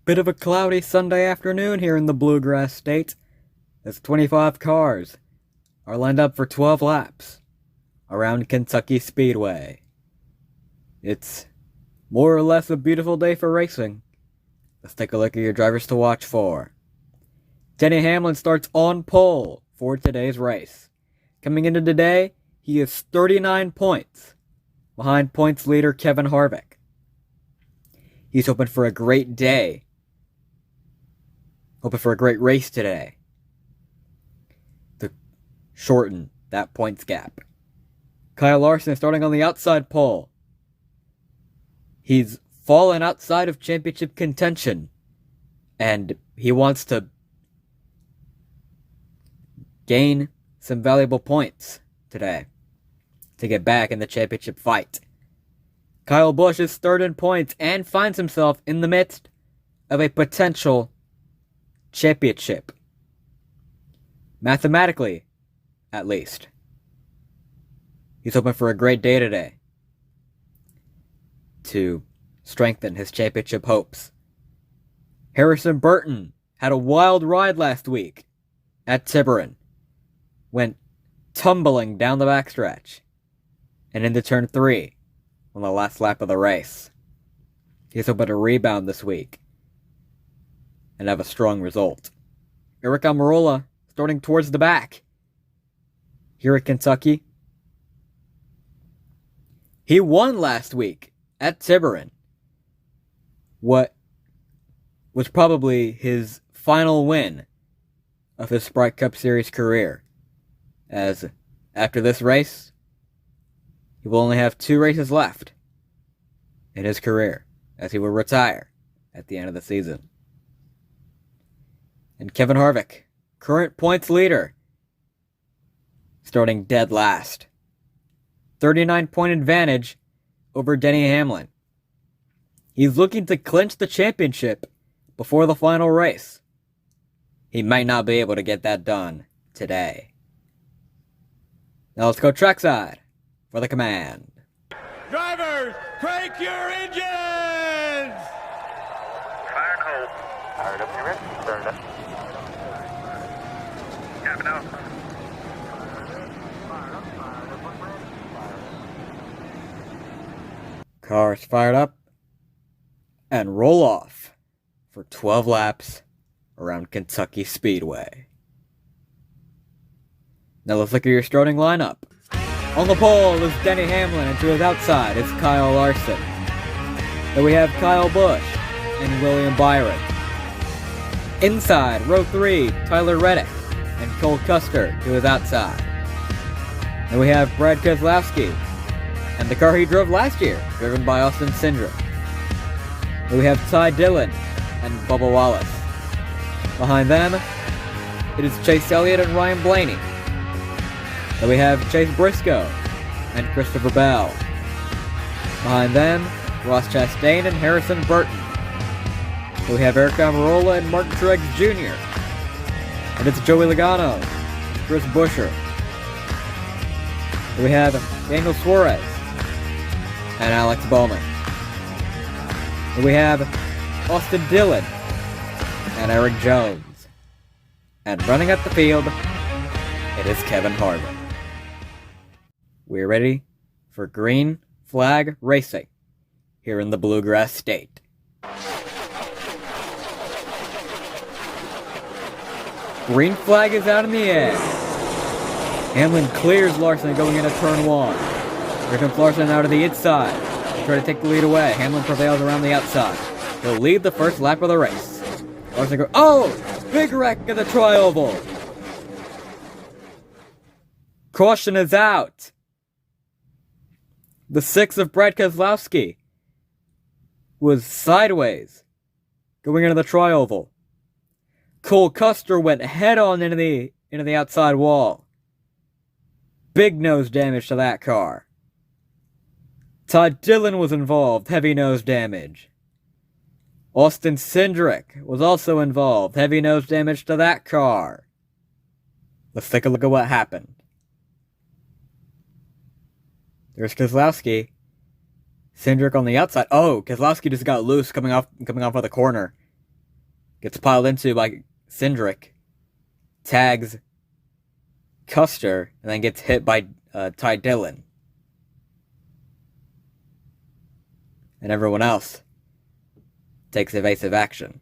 Bit of a cloudy Sunday afternoon here in the Bluegrass State, as 25 cars are lined up for 12 laps around Kentucky Speedway. It's more or less a beautiful day for racing. Let's take a look at your drivers to watch for. Denny Hamlin starts on pole for today's race. Coming into today, he is 39 points behind points leader Kevin Harvick. He's hoping for a great day. Hoping for a great race today to shorten that points gap. Kyle Larson is starting on the outside pole. He's fallen outside of championship contention, and he wants to gain some valuable points today to get back in the championship fight. Kyle Busch is third in points and finds himself in the midst of a potential championship. Mathematically, at least. He's hoping for a great day today to strengthen his championship hopes. Harrison Burton had a wild ride last week at Tiburon. Went tumbling down the backstretch and into turn 3 on the last lap of the race. He's hoping to rebound this week and have a strong result. Eric Almirola starting towards the back here at Kentucky. He won last week at Tiburon, what was probably his final win of his Sprite Cup Series career, as after this race, he will only have 2 races left in his career, as he will retire at the end of the season. And Kevin Harvick, current points leader, starting dead last. 39-point advantage over Denny Hamlin. He's looking to clinch the championship before the final race. He might not be able to get that done today. Now let's go trackside for the command. Drivers, crank your engines! Fire and hold. Fired up, you ready? Fired up. Cabin out. Cars fired up and roll off for 12 laps around Kentucky Speedway. Now let's look at your starting lineup. On the pole is Denny Hamlin, and to his outside is Kyle Larson. Then we have Kyle Busch and William Byron. Inside, row 3, Tyler Reddick and Cole Custer to his outside. Then we have Brad Keselowski and the car he drove last year, driven by Austin Cindric. Then we have Ty Dillon and Bubba Wallace. Behind them, it is Chase Elliott and Ryan Blaney. Then we have Chase Briscoe and Christopher Bell. Behind them, Ross Chastain and Harrison Burton. Then we have Eric Almirola and Martin Truex Jr. And it's Joey Logano, Chris Buescher. Then we have Daniel Suarez and Alex Bowman. Then we have Austin Dillon and Eric Jones. And running up the field, it is Kevin Harvick. We're ready for green flag racing here in the Bluegrass State. Green flag is out in the air. Hamlin clears Larson going into turn 1. Here comes Larson out of the inside. Try to take the lead away. Hamlin prevails around the outside. He'll lead the first lap of the race. Larson goes, oh! Big wreck at the tri-oval. Caution is out. The 6 of Brad Keselowski was sideways going into the tri-oval. Cole Custer went head-on into the outside wall. Big nose damage to that car. Todd Dillon was involved, heavy nose damage. Austin Cindric was also involved, heavy nose damage to that car. Let's take a look at what happened. There's Keselowski. Cindric on the outside. Oh, Keselowski just got loose coming off of the corner. gets piled into by Cindric, tags Custer, and then gets hit by Ty Dillon. And everyone else takes evasive action.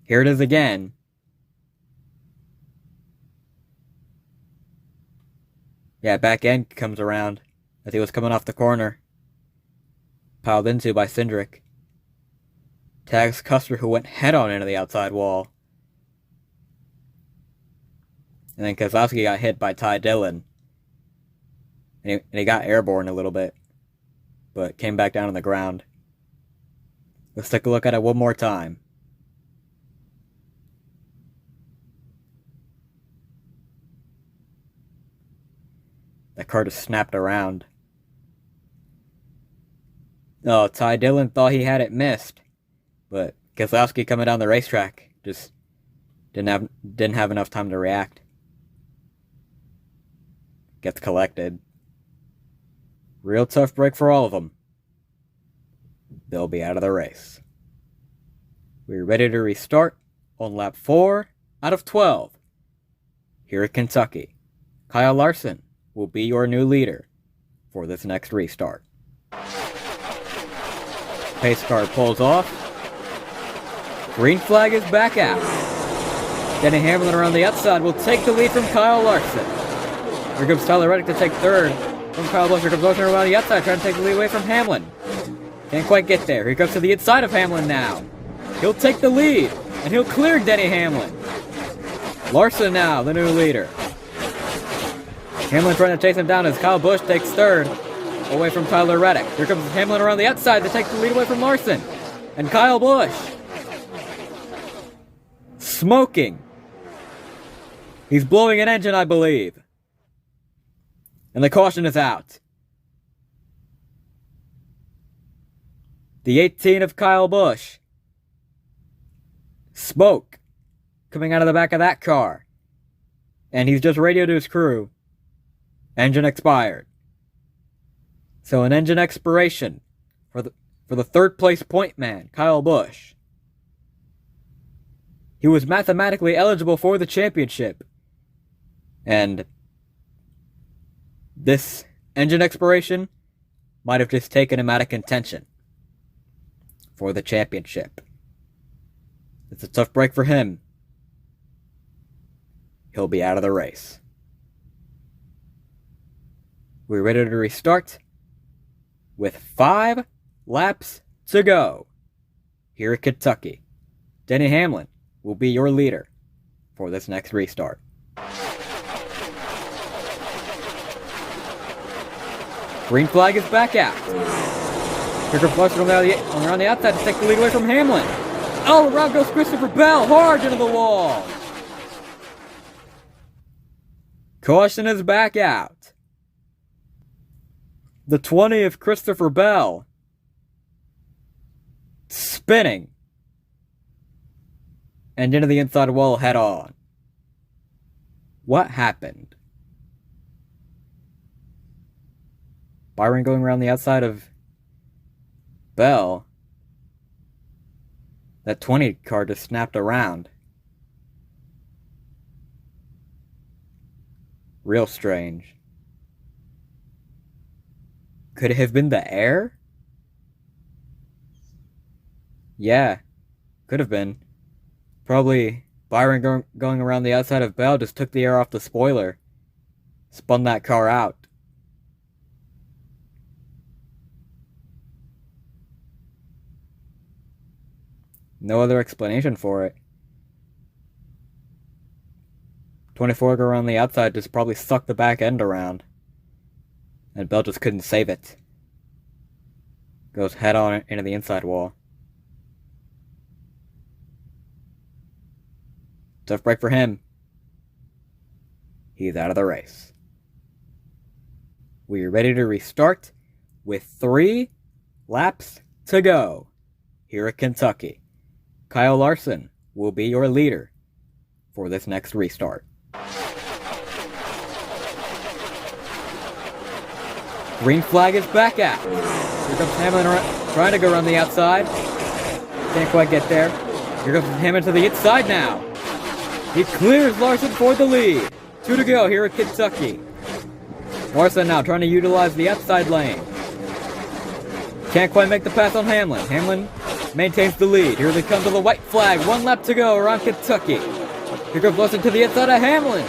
Here it is again. Yeah, back end comes around as he was coming off the corner. Piled into by Cindric. Tags Custer, who went head-on into the outside wall. And then Kozlowski got hit by Ty Dillon. And he got airborne a little bit, but came back down on the ground. Let's take a look at it one more time. That car just snapped around. Oh, Ty Dillon thought he had it missed, but Kozlowski coming down the racetrack just didn't have enough time to react. Gets collected. Real tough break for all of them. They'll be out of the race. We're ready to restart on lap 4 out of 12. Here at Kentucky, Kyle Larson will be your new leader for this next restart. Pace car pulls off. Green flag is back out. Denny Hamlin around the outside will take the lead from Kyle Larson. Here comes Tyler Reddick to take third from Kyle Busch. Here comes Larson around the outside trying to take the lead away from Hamlin. Can't quite get there. He goes to the inside of Hamlin now. He'll take the lead, and he'll clear Denny Hamlin. Larson now, the new leader. Hamlin trying to chase him down as Kyle Busch takes third away from Tyler Reddick. Here comes Hamlin around the outside to take the lead away from Larson. And Kyle Busch smoking. He's blowing an engine, I believe. And the caution is out. The 18 of Kyle Busch. Smoke coming out of the back of that car. And he's just radioed to his crew. Engine expired. So an engine expiration for the third place point man, Kyle Busch. He was mathematically eligible for the championship. And this engine expiration might have just taken him out of contention for the championship. It's a tough break for him. He'll be out of the race. We're ready to restart with 5 laps to go here at Kentucky. Denny Hamlin will be your leader for this next restart. Green flag is back out. Here comes Larson around the outside to take the lead away from Hamlin. Oh, around goes Christopher Bell, hard into the wall. Caution is back out. The 20 of Christopher Bell spinning and into the inside wall head on. What happened? Byron going around the outside of Bell. That 20 car just snapped around. Real strange. Could it have been the air? Yeah, could have been. Probably Byron going around the outside of Bell just took the air off the spoiler. Spun that car out. No other explanation for it. 24 go around the outside just probably sucked the back end around. And Bell just couldn't save it. Goes head on into the inside wall. Tough break for him. He's out of the race. We are ready to restart with 3 laps to go here at Kentucky. Kyle Larson will be your leader for this next restart. Green flag is back out. Here comes Hamlin trying to go around the outside. Can't quite get there. Here goes Hammond to the inside now. He clears Larson for the lead. 2 to go here at Kentucky. Larson now trying to utilize the outside lane. Can't quite make the pass on Hamlin. Hamlin maintains the lead. Here they come to the white flag. 1 lap to go around Kentucky. Here comes Larson to the inside of Hamlin.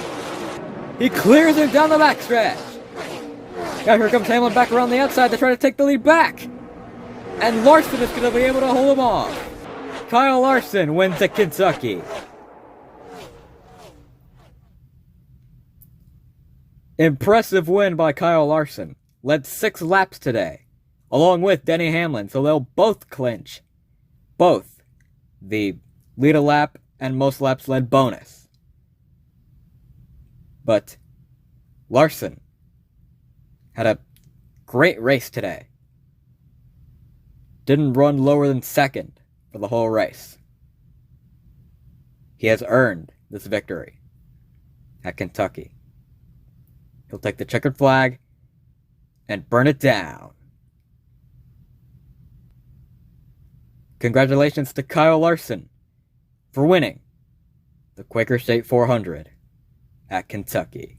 He clears him down the backstretch. Now here comes Hamlin back around the outside to try to take the lead back. And Larson is going to be able to hold him off. Kyle Larson wins at Kentucky. Impressive win by Kyle Larson. Led 6 laps today, along with Denny Hamlin, so they'll both clinch. Both the lead a lap and most laps led bonus. But Larson had a great race today. Didn't run lower than second for the whole race. He has earned this victory at Kentucky. He'll take the checkered flag and burn it down. Congratulations to Kyle Larson for winning the Quaker State 400 at Kentucky.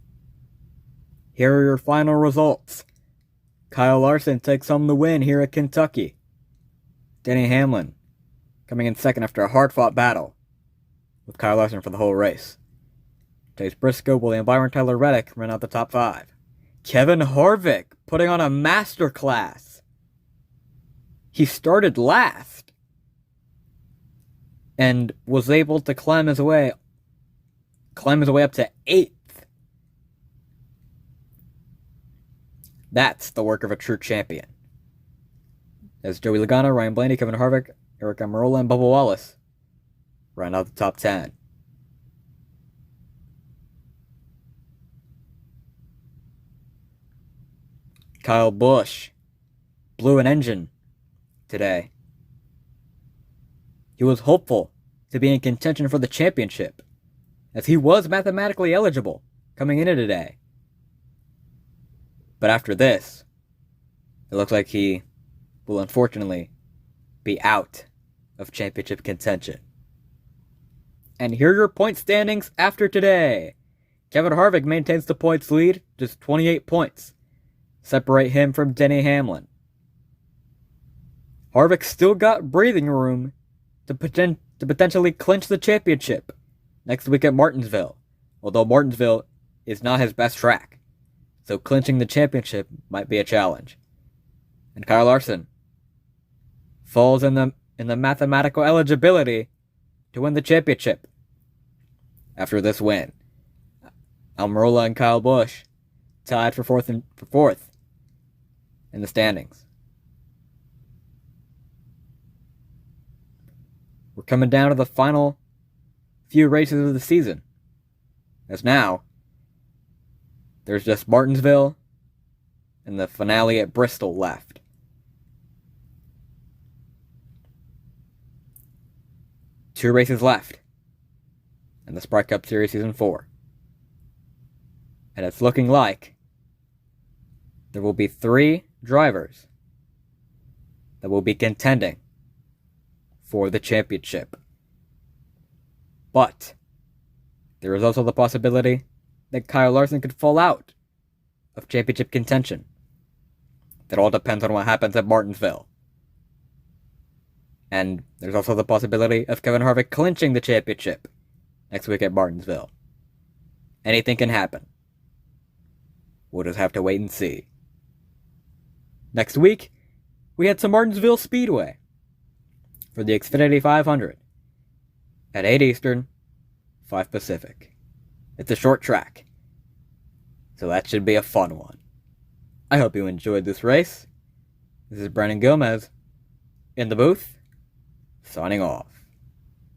Here are your final results. Kyle Larson takes home the win here at Kentucky. Denny Hamlin coming in second after a hard-fought battle with Kyle Larson for the whole race. Chase Briscoe, William Byron, Tyler Reddick ran out the top 5. Kevin Harvick putting on a masterclass. He started last and was able to climb his way up to 8th. That's the work of a true champion. As Joey Logano, Ryan Blaney, Kevin Harvick, Eric Almirola, and Bubba Wallace ran out the top 10. Kyle Busch blew an engine today. He was hopeful to be in contention for the championship, as he was mathematically eligible coming into today. But after this, it looks like he will unfortunately be out of championship contention. And here are your point standings after today. Kevin Harvick maintains the points lead, just 28 points. Separate him from Denny Hamlin. Harvick still got breathing room to potentially clinch the championship next week at Martinsville, although Martinsville is not his best track, so clinching the championship might be a challenge. And Kyle Larson falls in the mathematical eligibility to win the championship after this win. Almirola and Kyle Busch tied for fourth in the standings. We're coming down to the final few races of the season, as now there's just Martinsville and the finale at Bristol left. Two races left in the Sprite Cup Series Season 4. And it's looking like there will be 3 drivers that will be contending for the championship. But there is also the possibility that Kyle Larson could fall out of championship contention. That all depends on what happens at Martinsville. And there's also the possibility of Kevin Harvick clinching the championship next week at Martinsville. Anything can happen. We'll just have to wait and see. Next week, we head to Martinsville Speedway for the Xfinity 500 at 8 Eastern, 5 Pacific. It's a short track, so that should be a fun one. I hope you enjoyed this race. This is Brandon Gomez in the booth, signing off.